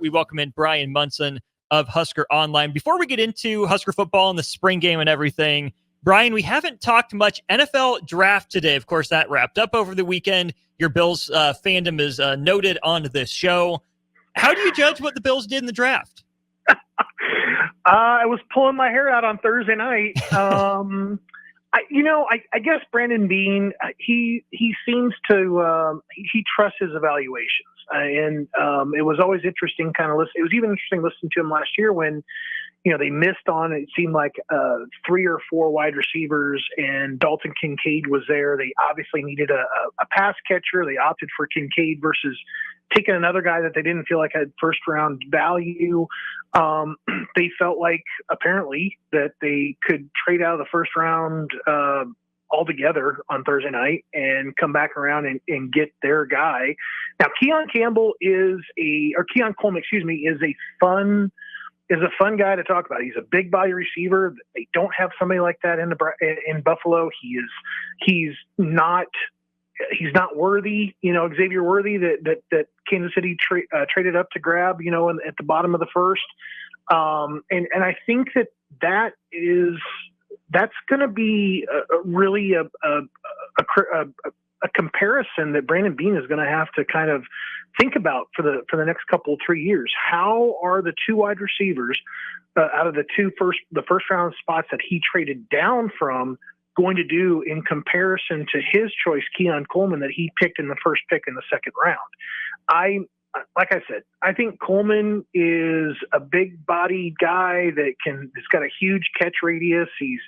We welcome in Bryan Munson of Husker Online. Before we get into Husker football and the spring game and everything, Bryan, we haven't talked much NFL draft today. Of course, that wrapped up over the weekend. Your Bills fandom is noted on this show. How do you judge what the Bills did in the draft? I was pulling my hair out on Thursday night. I guess Brandon Beane, he seems to he trusts his evaluations, and it was always interesting kind of listen. It was even interesting listening to him last year when they missed on, it seemed like 3 or 4 wide receivers, and Dalton Kincaid was there. They obviously needed a pass catcher. They opted for Kincaid versus taking another guy that they didn't feel like had first round value. They felt like apparently that they could trade out of the first round altogether on Thursday night and come back around and get their guy. Now, Keon Coleman, is a fun guy to talk about. He's a big body receiver. They don't have somebody like that in Buffalo. He's not Worthy, Xavier Worthy that Kansas City traded up to grab, at the bottom of the first. And I think that's going to be really a comparison that Brandon Beane is going to have to kind of think about for the next couple 3 years. How are the 2 wide receivers out of the first round spots that he traded down from going to do in comparison to his choice, Keon Coleman, that he picked in the first pick in the second round? Like I said, I think Coleman is a big bodied guy he's got a huge catch radius. He's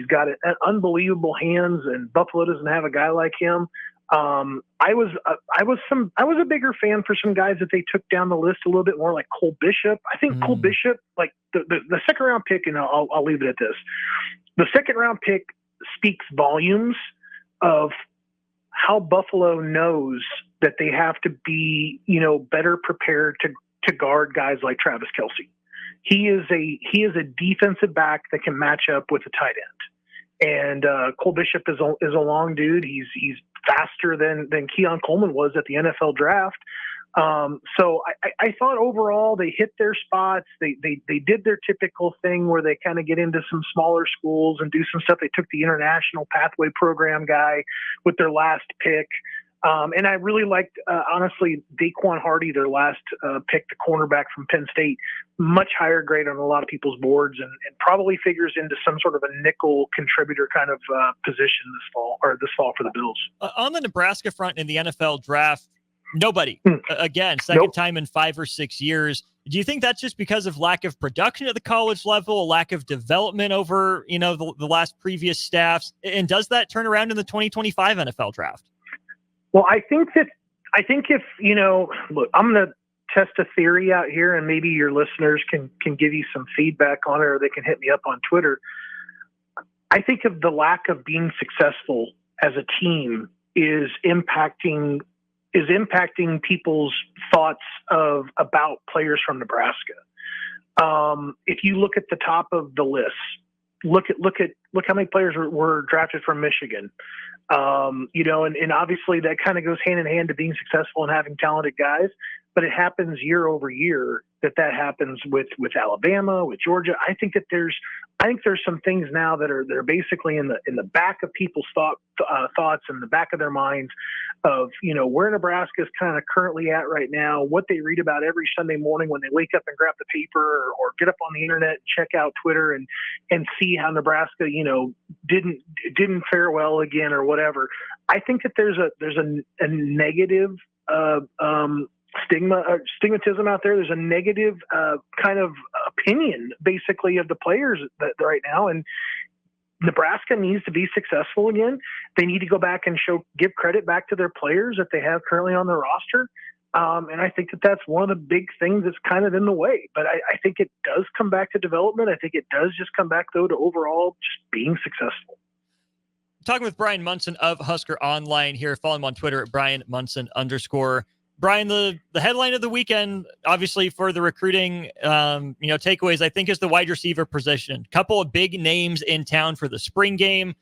got an unbelievable hands, and Buffalo doesn't have a guy like him. I was a bigger fan for some guys that they took down the list a little bit more, like Cole Bishop. I think Cole Bishop, like the second round pick, and I'll leave it at this. The second round pick speaks volumes of how Buffalo knows that they have to be, better prepared to guard guys like Travis Kelce. He is a defensive back that can match up with a tight end. And Cole Bishop is a long dude. He's faster than Keon Coleman was at the NFL draft. So I thought overall they hit their spots. They did their typical thing where they kind of get into some smaller schools and do some stuff. They took the International Pathway Program guy with their last pick. And I really liked, honestly, Daquan Hardy, their last pick, the cornerback from Penn State, much higher grade on a lot of people's boards, and probably figures into some sort of a nickel contributor kind of position this fall for the Bills. On the Nebraska front in the NFL draft, nobody. Again, second time in 5 or 6 years. Do you think that's just because of lack of production at the college level, a lack of development over, the last previous staffs? And does that turn around in the 2025 NFL draft? Well, I think if, look, I'm going to test a theory out here, and maybe your listeners can give you some feedback on it, or they can hit me up on Twitter. I think of the lack of being successful as a team is impacting people's thoughts about players from Nebraska. If you look at the top of the list, look how many players were drafted from Michigan. And obviously that kind of goes hand in hand to being successful and having talented guys, but it happens year over year that happens with Alabama, with Georgia. I think there's some things now that are basically in the back of people's thoughts, in the back of their minds of, where Nebraska is kind of currently at right now, what they read about every Sunday morning when they wake up and grab the paper or get up on the internet and check out Twitter and see how Nebraska, didn't fare well again or whatever. I think that there's a negative, stigmatism out there. There's a negative kind of opinion basically of the players that right now, and Nebraska needs to be successful again. They need to go back and give credit back to their players that they have currently on their roster. And I think that's one of the big things that's kind of in the way, but I think it does come back to development. I think it does just come back though to overall just being successful. Talking with Bryan Munson of Husker Online here. Follow him on Twitter at Bryan Munson _ Bryan, the headline of the weekend, obviously for the recruiting, takeaways, I think, is the wide receiver position. Couple of big names in town for the spring game.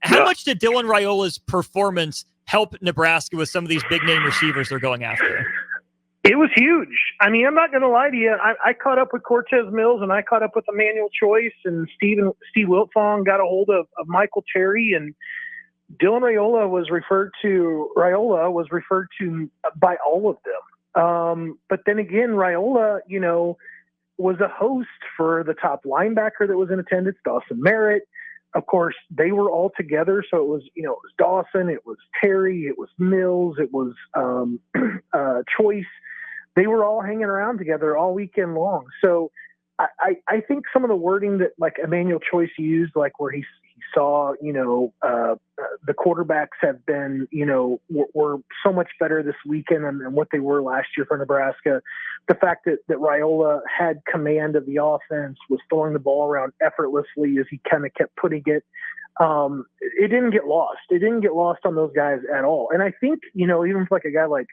How much did Dylan Raiola's performance help Nebraska with some of these big name receivers they're going after? It was huge. I mean, I'm not going to lie to you. I caught up with Cortez Mills, and I caught up with Emmanuel Choice, and Steve Wiltfong got a hold of Michael Terry, and Dylan Raiola was referred to by all of them. But then again, Raiola, was a host for the top linebacker that was in attendance, Dawson Merritt. Of course, they were all together. So it was Dawson, it was Terry, it was Mills, it was Choice. They were all hanging around together all weekend long. So I think some of the wording that like Emmanuel Choice used, like where he saw, the quarterbacks have been, were so much better this weekend than what they were last year for Nebraska. The fact that Raiola had command of the offense, was throwing the ball around effortlessly as he kind of kept putting it. It didn't get lost. It didn't get lost on those guys at all. And I think, even for like a guy like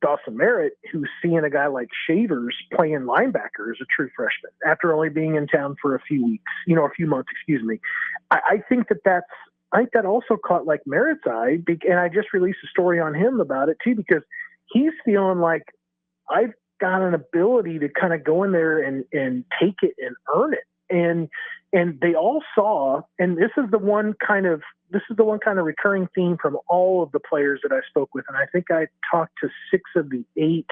Dawson Merritt, who's seeing a guy like Shavers playing linebacker as a true freshman after only being in town for a few months, excuse me. I think that also caught like Merritt's eye, and I just released a story on him about it too, because he's feeling like I've got an ability to kind of go in there and take it and earn it. And they all saw, and this is the one kind of recurring theme from all of the players that I spoke with. And I think I talked to 6 of the 8.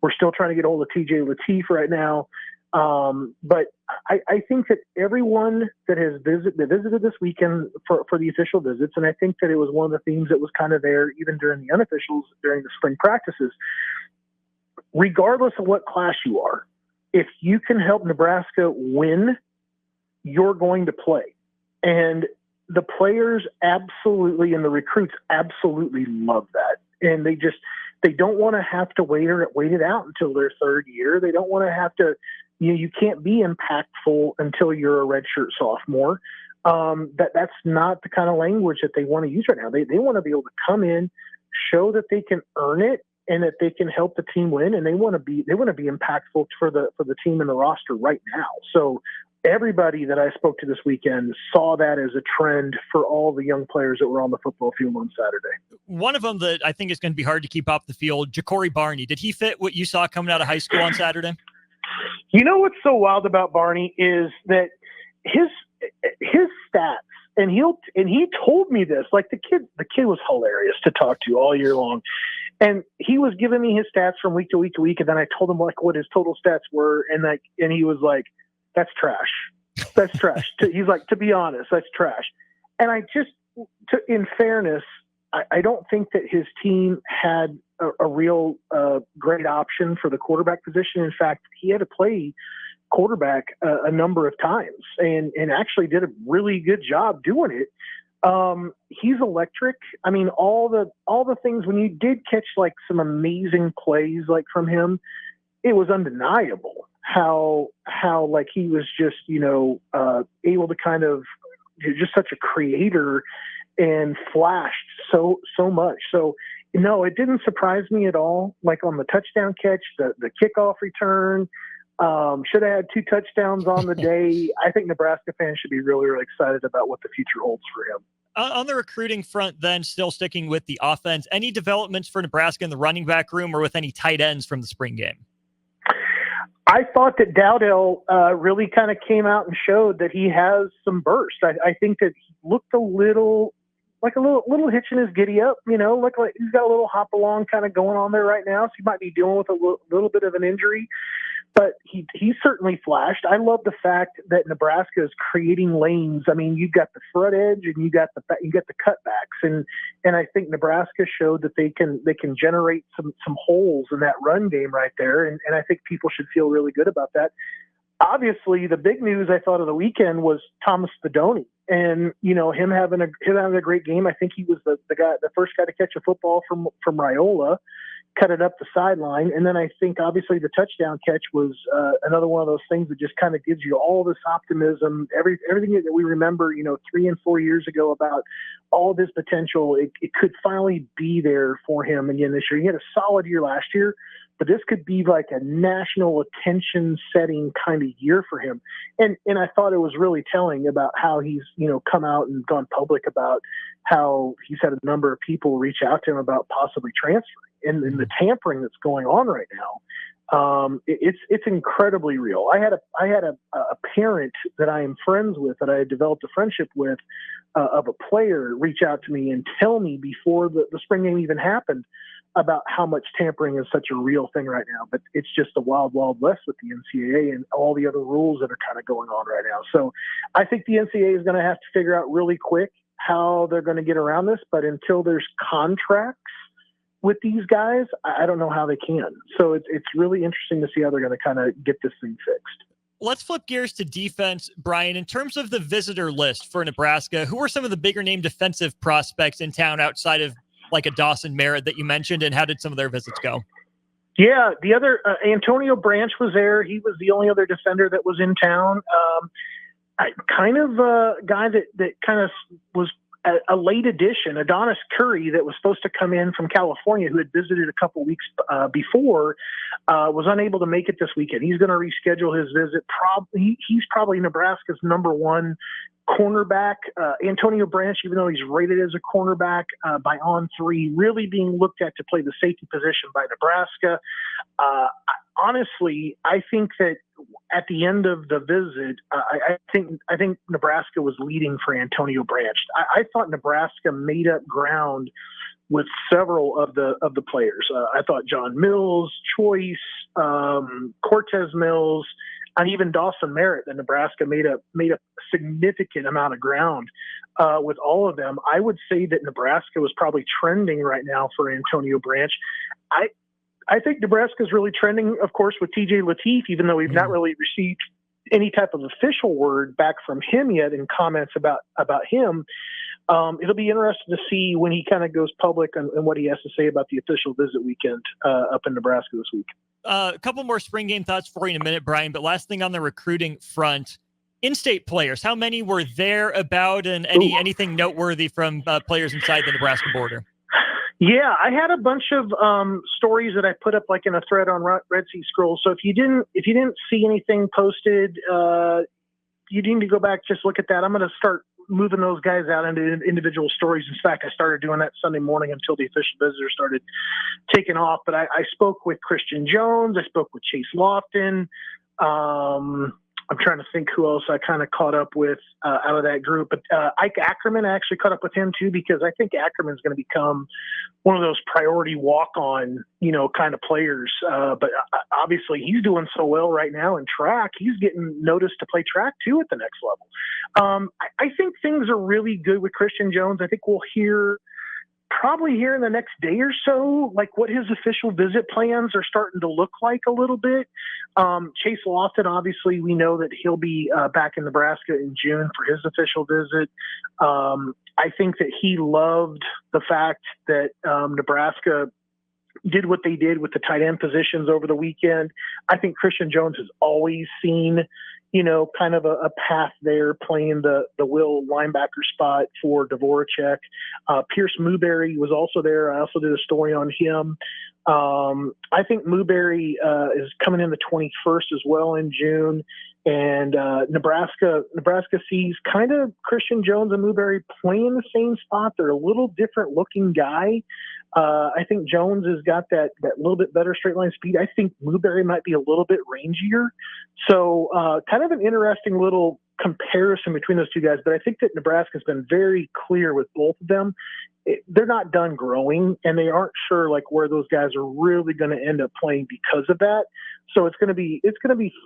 We're still trying to get hold of TJ Lateef right now. But I think that everyone that has visited this weekend for the official visits, and I think that it was one of the themes that was kind of there even during the unofficials, during the spring practices, regardless of what class you are, if you can help Nebraska win, you're going to play. And the players absolutely, and the recruits absolutely love that. And they don't want to have to wait it out until their third year. They don't want to have to, you can't be impactful until you're a redshirt sophomore. That's not the kind of language that they want to use right now. They want to be able to come in, show that they can earn it, and that they can help the team win. And they want to be impactful for the team and the roster right now. So everybody that I spoke to this weekend saw that as a trend for all the young players that were on the football field on Saturday. One of them that I think is going to be hard to keep off the field, Ja'Cory Barney. Did he fit what you saw coming out of high school on Saturday? What's so wild about Barney is that his stats, and he told me this, like the kid was hilarious to talk to all year long. And he was giving me his stats from week to week to week. And then I told him like what his total stats were. And he was like, that's trash. That's trash. He's like, to be honest, that's trash. And in fairness, I don't think that his team had a real great option for the quarterback position. In fact, he had to play quarterback a number of times and actually did a really good job doing it. He's electric. I mean, all the things, when you did catch like some amazing plays like from him, it was undeniable how like he was just, able to kind of just such a creator and flashed so much. So, no, it didn't surprise me at all. Like on the touchdown catch, the kickoff return, should have had 2 touchdowns on the day. I think Nebraska fans should be really, really excited about what the future holds for him. On the recruiting front, then, still sticking with the offense, any developments for Nebraska in the running back room or with any tight ends from the spring game? I thought that Dowdell really kind of came out and showed that he has some burst. I think that he looked a little hitch in his giddy up, like he's got a little hop along kind of going on there right now. So he might be dealing with a little bit of an injury, but he certainly flashed. I love the fact that Nebraska is creating lanes. I mean, you've got the front edge and you got the cutbacks, and I think Nebraska showed that they can generate some holes in that run game right there, and I think people should feel really good about that. Obviously, the big news I thought of the weekend was Thomas Fedoni, and him having a great game. I think he was the first guy to catch a football from Raiola, cut it up the sideline, and then I think obviously the touchdown catch was another one of those things that just kind of gives you all this optimism, everything that we remember 3 and 4 years ago about all this potential. It could finally be there for him again this year. He had a solid year last year, but this could be like a national attention setting kind of year for him. And I thought it was really telling about how he's, come out and gone public about how he's had a number of people reach out to him about possibly transferring, and the tampering that's going on right now. It's incredibly real. I had a parent that I am friends with, that I had developed a friendship with, of a player, reach out to me and tell me before the spring game even happened about how much tampering is such a real thing right now. But it's just a wild, wild west with the NCAA and all the other rules that are kind of going on right now. So I think the NCAA is going to have to figure out really quick how they're going to get around this. But until there's contracts with these guys, I don't know how they can. So it's really interesting to see how they're going to kind of get this thing fixed. Let's flip gears to defense, Brian. In terms of the visitor list for Nebraska, who are some of the bigger name defensive prospects in town outside of like a Dawson Merritt that you mentioned, and how did some of their visits go? Yeah, the other Antonio Branch was there. He was the only other defender that was in town. Kind of a guy that kind of was a late addition, Adonis Curry, that was supposed to come in from California, who had visited a couple weeks before, was unable to make it this weekend. He's going to reschedule his visit. He's probably Nebraska's number one cornerback. Antonio Branch, even though he's rated as a cornerback by On3, really being looked at to play the safety position by Nebraska. Honestly, I think that at the end of the visit, I think Nebraska was leading for Antonio Branch. I thought Nebraska made up ground with several of the players. I thought John Mills, Choice, Cortez Mills, and even Dawson Merritt, that Nebraska made a significant amount of ground with all of them. I would say that Nebraska was probably trending right now for Antonio Branch. I think Nebraska is really trending, of course, with TJ Lateef, even though we've not really received any type of official word back from him yet in comments about him. It'll be interesting to see when he kind of goes public and what he has to say about the official visit weekend up in Nebraska this week. A couple more spring game thoughts for you in a minute, Brian, but last thing on the recruiting front, in-state players, how many were there about, and anything noteworthy from players inside the Nebraska border? Yeah, I had a bunch of stories that I put up like in a thread on Red Sea Scrolls. So if you didn't see anything posted, you need to go back, just look at that. I'm going to start moving those guys out into individual stories. In fact, I started doing that Sunday morning until the official visitors started taking off. But I spoke with Christian Jones. I spoke with Chase Lofton. I'm trying to think who else I kind of caught up with out of that group. But Ike Ackerman, I actually caught up with him too, because I think Ackerman's going to become one of those priority walk-on, kind of players. But obviously he's doing so well right now in track. He's getting noticed to play track too at the next level. I think things are really good with Christian Jones. I think we'll probably here in the next day or so, like what his official visit plans are starting to look like a little bit. Chase Lofton, obviously, we know that he'll be back in Nebraska in June for his official visit. I think that he loved the fact that Nebraska did what they did with the tight end positions over the weekend. I think Christian Jones has always seen, kind of a path there, playing the will linebacker spot for Dvoracek. Pierce Newberry was also there. I also did a story on him. I think Newberry is coming in the 21st as well in June. And Nebraska sees kind of Christian Jones and Newberry playing the same spot. They're a little different looking guy. I think Jones has got that little bit better straight line speed. I think Newberry might be a little bit rangier. So kind of an interesting little comparison between those two guys. But I think that Nebraska's been very clear with both of them. They're not done growing, and they aren't sure like where those guys are really going to end up playing because of that. So it's going to be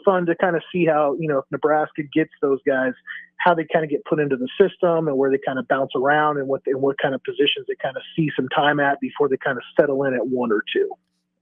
fun to kind of see how, if Nebraska gets those guys, how they kind of get put into the system and where they kind of bounce around and what kind of positions they kind of see some time at before they kind of settle in at one or two.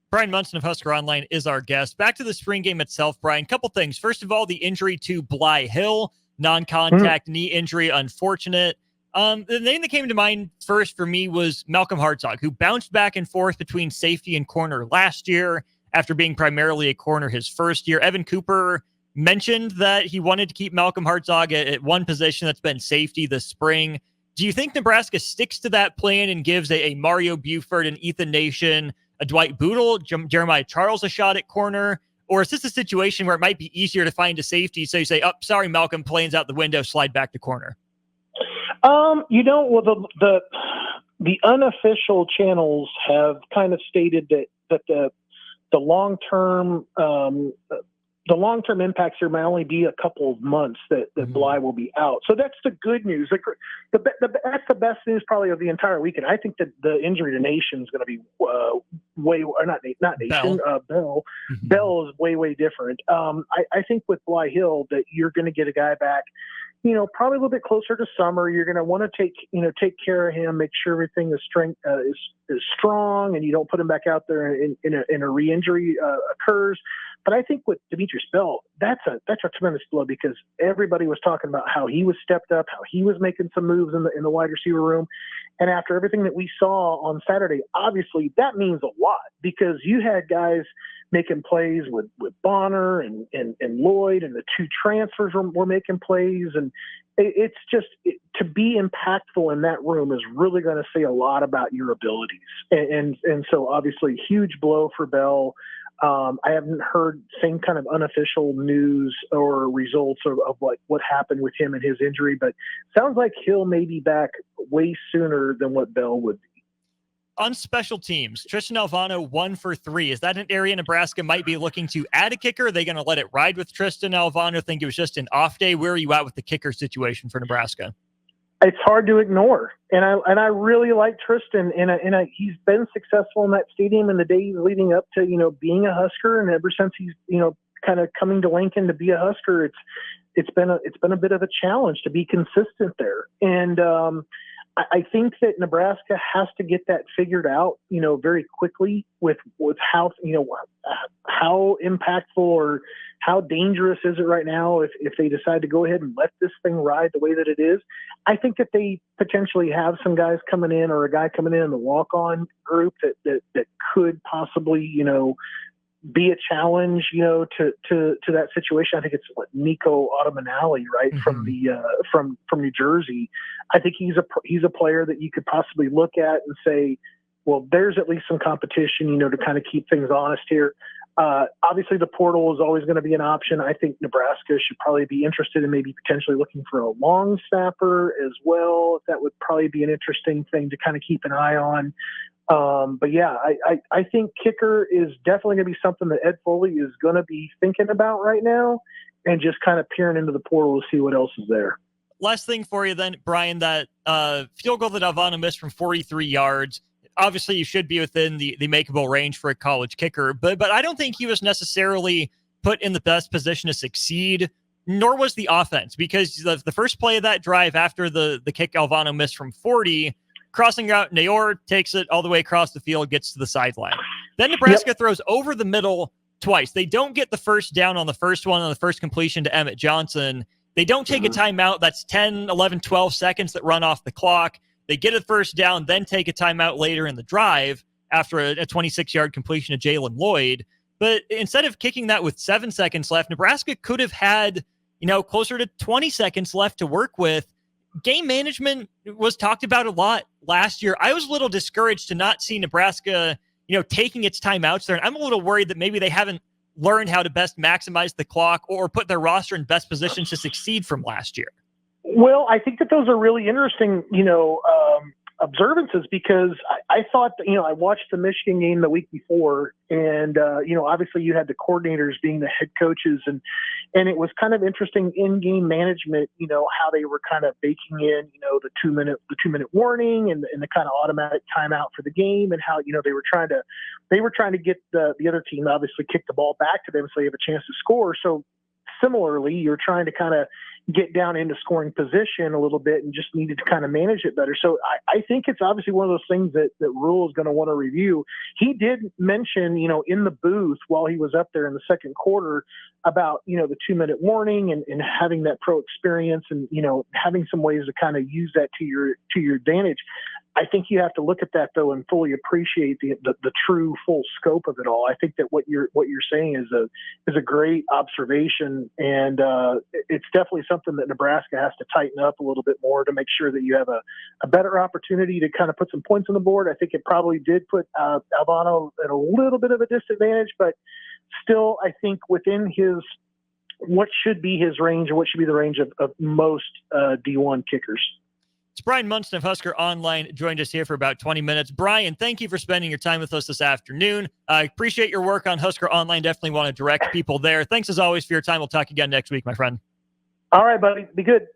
Bryan Munson of Husker Online is our guest. Back to the spring game itself, Brian. Couple things. First of all, the injury to Bly Hill, non-contact knee injury, unfortunate. The name that came to mind first for me was Malcolm Hartzog, who bounced back and forth between safety and corner last year after being primarily a corner his first year. Evan Cooper mentioned that he wanted to keep Malcolm Hartzog at one position that's been safety this spring. Do you think Nebraska sticks to that plan and gives a Mario Buford and Ethan Nation, a Dwight Boodle, Jeremiah Charles a shot at corner? Or is this a situation where it might be easier to find a safety? So you say, oh, sorry, Malcolm, plane's out the window, slide back to corner. Well, the unofficial channels have kind of stated that the long-term impacts here may only be a couple of months that Bly will be out. So that's the good news. That's the best news probably of the entire weekend. I think that the injury to Nation is going to be not Nation. Bell. Bell is way different. I think with Bly Hill that you're going to get a guy back, probably a little bit closer to summer. You're going to want to take care of him, make sure everything is strong, and you don't put him back out there in a re-injury occurs. But I think with Demetrius Bell, that's a tremendous blow because everybody was talking about how he was stepped up, how he was making some moves in the wide receiver room. And after everything that we saw on Saturday, obviously that means a lot because you had guys making plays with Bonner and Lloyd, and the two transfers were making plays. And it's just to be impactful in that room is really going to say a lot about your abilities. And so obviously huge blow for Bell. I haven't heard same kind of unofficial news or results of what happened with him and his injury, but sounds like he'll may be back way sooner than what Bell would be. On special teams, Tristan Alvano 1 for 3. Is that an area Nebraska might be looking to add a kicker? Are they going to let it ride with Tristan Alvano? Think it was just an off day? Where are you at with the kicker situation for Nebraska? It's hard to ignore, and I really like Tristan, and he's been successful in that stadium in the days leading up to being a Husker, and ever since he's kind of coming to Lincoln to be a Husker, it's been a bit of a challenge to be consistent there, and I think that Nebraska has to get that figured out, very quickly with how impactful or how dangerous is it right now if they decide to go ahead and let this thing ride the way that it is. I think that they potentially have some guys coming in or a guy coming in the walk-on group that could possibly, be a challenge, to that situation. I think it's Nico Automanali, right, from New Jersey. I think he's a player that you could possibly look at and say, well, there's at least some competition, to kind of keep things honest here. Obviously, the portal is always going to be an option. I think Nebraska should probably be interested in maybe potentially looking for a long snapper as well. That would probably be an interesting thing to kind of keep an eye on. But yeah, I think kicker is definitely going to be something that Ed Foley is going to be thinking about right now and just kind of peering into the portal to see what else is there. Last thing for you then, Brian, that field goal that Alvano missed from 43 yards, obviously you should be within the makeable range for a college kicker, but I don't think he was necessarily put in the best position to succeed, nor was the offense, because the first play of that drive after the kick Alvano missed from 40, crossing route, Nayor takes it all the way across the field, gets to the sideline. Then Nebraska throws over the middle twice. They don't get the first down on the first one, on the first completion to Emmett Johnson. They don't take a timeout. That's 10, 11, 12 seconds that run off the clock. They get a first down, then take a timeout later in the drive after a 26-yard completion to Jalen Lloyd. But instead of kicking that with 7 seconds left, Nebraska could have had, closer to 20 seconds left to work with. Game management was talked about a lot last year. I was a little discouraged to not see Nebraska, taking its timeouts there. And I'm a little worried that maybe they haven't learned how to best maximize the clock or put their roster in best positions to succeed from last year. Well, I think that those are really interesting, observances because I thought that, I watched the Michigan game the week before and, obviously you had the coordinators being the head coaches and it was kind of interesting in-game management, how they were kind of baking in, the two minute warning and the kind of automatic timeout for the game and how, they were trying to get the other team obviously kick the ball back to them so they have a chance to score. So similarly, you're trying to kind of get down into scoring position a little bit and just needed to kind of manage it better. So I think it's obviously one of those things that Rule is going to want to review. He did mention, in the booth while he was up there in the second quarter about, the 2-minute warning and having that pro experience and, having some ways to kind of use that to your advantage. I think you have to look at that though and fully appreciate the true full scope of it all. I think that what you're saying is a great observation, and it's definitely something that Nebraska has to tighten up a little bit more to make sure that you have a better opportunity to kind of put some points on the board. I think it probably did put Alvano at a little bit of a disadvantage, but still, I think within what should be his range, or what should be the range of most D1 kickers. It's Bryan Munson of Husker Online, joined us here for about 20 minutes. Bryan, thank you for spending your time with us this afternoon. I appreciate your work on Husker Online. Definitely want to direct people there. Thanks as always for your time. We'll talk again next week, my friend. All right, buddy. Be good.